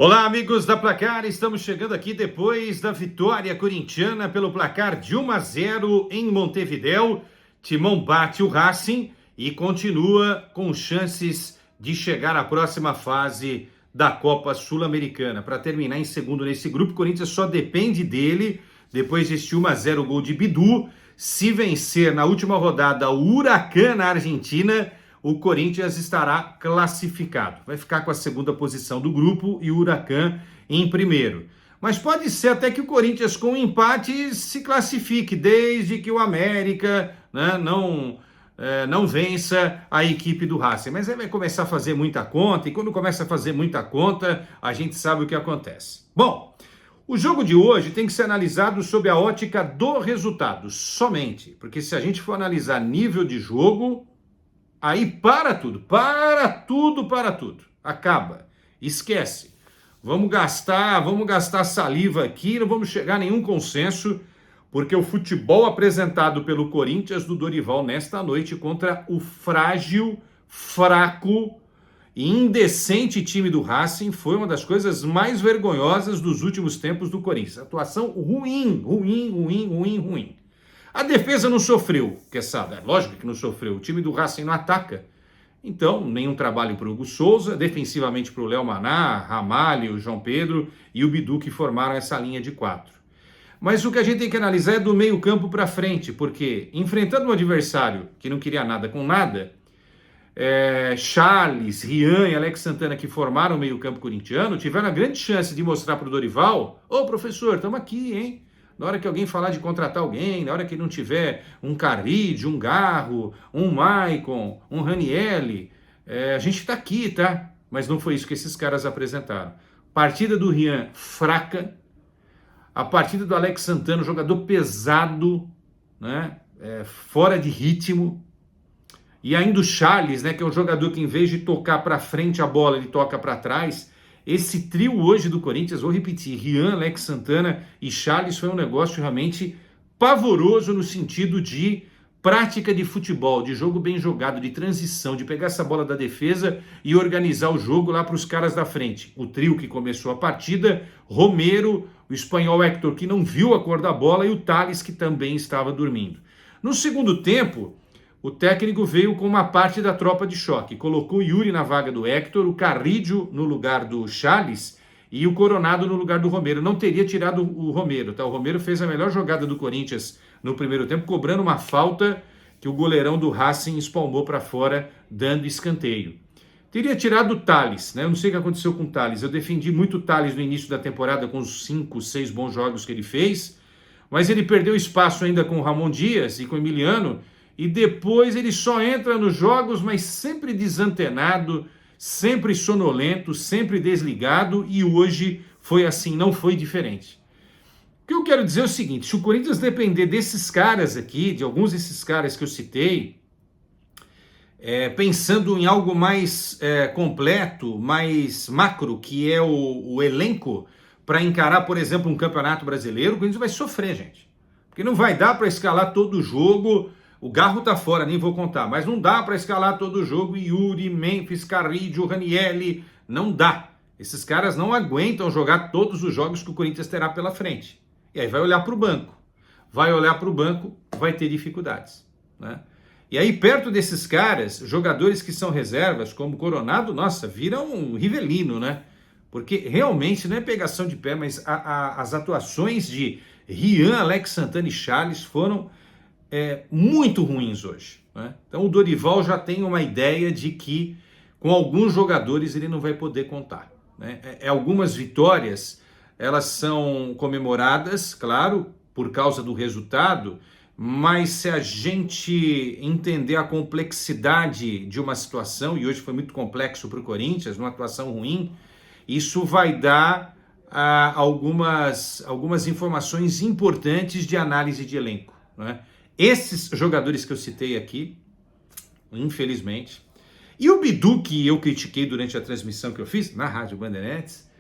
Olá, amigos da Placar, estamos chegando aqui depois da vitória corintiana pelo placar de 1-0 em Montevidéu. Timão bate o Racing e continua com chances de chegar à próxima fase da Copa Sul-Americana. Para terminar em segundo nesse grupo, o Corinthians só depende dele, depois deste 1-0 gol de Bidu. Se vencer na última rodada o Huracan na Argentina, o Corinthians estará classificado. Vai ficar com a segunda posição do grupo e o Huracan em primeiro. Mas pode ser até que o Corinthians, com um empate, se classifique, desde que o América não vença a equipe do Racing. Mas aí vai começar a fazer muita conta, e quando começa a fazer muita conta, a gente sabe o que acontece. Bom, o jogo de hoje tem que ser analisado sob a ótica do resultado, somente. Porque se a gente for analisar nível de jogo, aí para tudo, acaba, esquece. Vamos gastar saliva aqui, não vamos chegar a nenhum consenso, porque o futebol apresentado pelo Corinthians do Dorival nesta noite contra o frágil, fraco e indecente time do Racing foi uma das coisas mais vergonhosas dos últimos tempos do Corinthians. Atuação ruim. A defesa não sofreu, Quesada, lógico que não sofreu, o time do Racing não ataca. Então, nenhum trabalho para o Hugo Souza, defensivamente para o Léo Maná, Ramalho, João Pedro e o Bidu que formaram essa linha de 4. Mas o que a gente tem que analisar é do meio campo para frente, porque enfrentando um adversário que não queria nada com nada, Charles, Rian e Alex Santana, que formaram o meio campo corintiano, tiveram a grande chance de mostrar para o Dorival: ô professor, estamos aqui, hein? Na hora que alguém falar de contratar alguém, na hora que não tiver um Caride, um Garro, um Maicon, um Ranielli, a gente tá aqui, tá? Mas não foi isso que esses caras apresentaram. Partida do Rian, fraca. A partida do Alex Santana, jogador pesado, né? Fora de ritmo. E ainda o Charles, né? Que é um jogador que em vez de tocar para frente a bola, ele toca para trás. Esse trio hoje do Corinthians, vou repetir, Rian, Alex Santana e Charles, foi um negócio realmente pavoroso no sentido de prática de futebol, de jogo bem jogado, de transição, de pegar essa bola da defesa e organizar o jogo lá para os caras da frente. O trio que começou a partida, Romero, o espanhol Héctor, que não viu a cor da bola, e o Thales, que também estava dormindo. No segundo tempo, o técnico veio com uma parte da tropa de choque. Colocou o Yuri na vaga do Héctor, o Carrídio no lugar do Charles e o Coronado no lugar do Romero. Não teria tirado o Romero, tá? O Romero fez a melhor jogada do Corinthians no primeiro tempo, cobrando uma falta que o goleirão do Racing espalmou para fora, dando escanteio. Teria tirado o Thales, né? Eu não sei o que aconteceu com o Thales. Eu defendi muito o Thales no início da temporada com os 5, 6 bons jogos que ele fez, mas ele perdeu espaço ainda com o Ramon Dias e com o Emiliano, e depois ele só entra nos jogos, mas sempre desantenado, sempre sonolento, sempre desligado, e hoje foi assim, não foi diferente. O que eu quero dizer é o seguinte: se o Corinthians depender desses caras aqui, de alguns desses caras que eu citei, pensando em algo mais completo, mais macro, que é o elenco, para encarar, por exemplo, um campeonato brasileiro, o Corinthians vai sofrer, gente. Porque não vai dar para escalar todo o jogo. O Garro tá fora, nem vou contar, mas não dá para escalar todo o jogo. Yuri, Memphis, Carrídio, Ranielli, não dá. Esses caras não aguentam jogar todos os jogos que o Corinthians terá pela frente. E aí vai olhar para o banco. Vai ter dificuldades, né? E aí, perto desses caras, jogadores que são reservas, como Coronado, nossa, viram um Rivelino, né? Porque realmente não é pegação de pé, mas as atuações de Rian, Alex Santana e Charles foram muito ruins hoje, né? Então o Dorival já tem uma ideia de que com alguns jogadores ele não vai poder contar, né? Algumas vitórias, elas são comemoradas, claro, por causa do resultado, mas se a gente entender a complexidade de uma situação, e hoje foi muito complexo para o Corinthians, uma atuação ruim, isso vai dar algumas informações importantes de análise de elenco, né? Esses jogadores que eu citei aqui, infelizmente, e o Bidu, que eu critiquei durante a transmissão que eu fiz na Rádio Bandeirantes,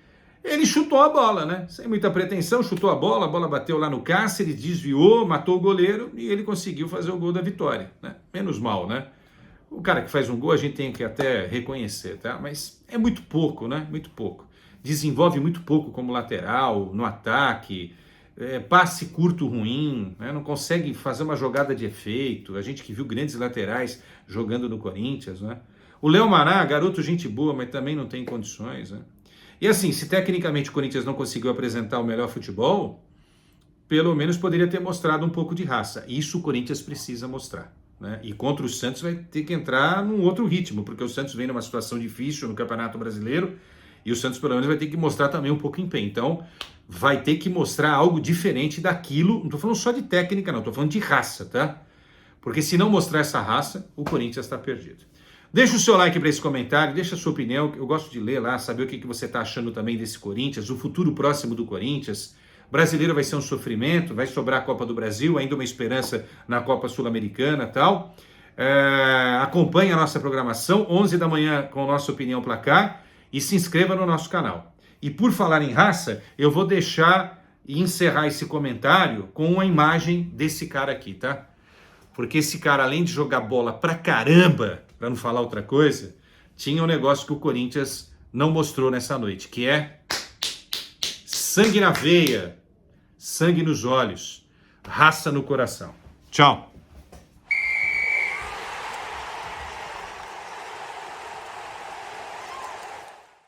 ele chutou a bola, né? Sem muita pretensão, chutou a bola bateu lá no Cáceres, desviou, matou o goleiro e ele conseguiu fazer o gol da vitória, né? Menos mal, né? O cara que faz um gol a gente tem que até reconhecer, tá? Mas é muito pouco, né? Muito pouco. desenvolve muito pouco como lateral, no ataque, passe curto ruim, né? Não consegue fazer uma jogada de efeito. A gente que viu grandes laterais jogando no Corinthians, né? O Léo Mará, garoto gente boa, mas também não tem condições, né? E assim, se tecnicamente o Corinthians não conseguiu apresentar o melhor futebol, pelo menos poderia ter mostrado um pouco de raça. Isso o Corinthians precisa mostrar, né? E contra o Santos vai ter que entrar num outro ritmo, porque o Santos vem numa situação difícil no Campeonato Brasileiro e o Santos pelo menos vai ter que mostrar também um pouco de empenho. Então vai ter que mostrar algo diferente daquilo. Não estou falando só de técnica, não, estou falando de raça, tá? Porque se não mostrar essa raça, o Corinthians está perdido. Deixa o seu like para esse comentário, deixa a sua opinião, eu gosto de ler lá, saber o que você está achando também desse Corinthians, o futuro próximo do Corinthians. Brasileiro vai ser um sofrimento, vai sobrar a Copa do Brasil, ainda uma esperança na Copa Sul-Americana e tal. Acompanhe a nossa programação, 11 da manhã com a nossa Opinião Placar, e se inscreva no nosso canal. E por falar em raça, eu vou deixar e encerrar esse comentário com uma imagem desse cara aqui, tá? Porque esse cara, além de jogar bola pra caramba, pra não falar outra coisa, tinha um negócio que o Corinthians não mostrou nessa noite, que é sangue na veia, sangue nos olhos, raça no coração. Tchau!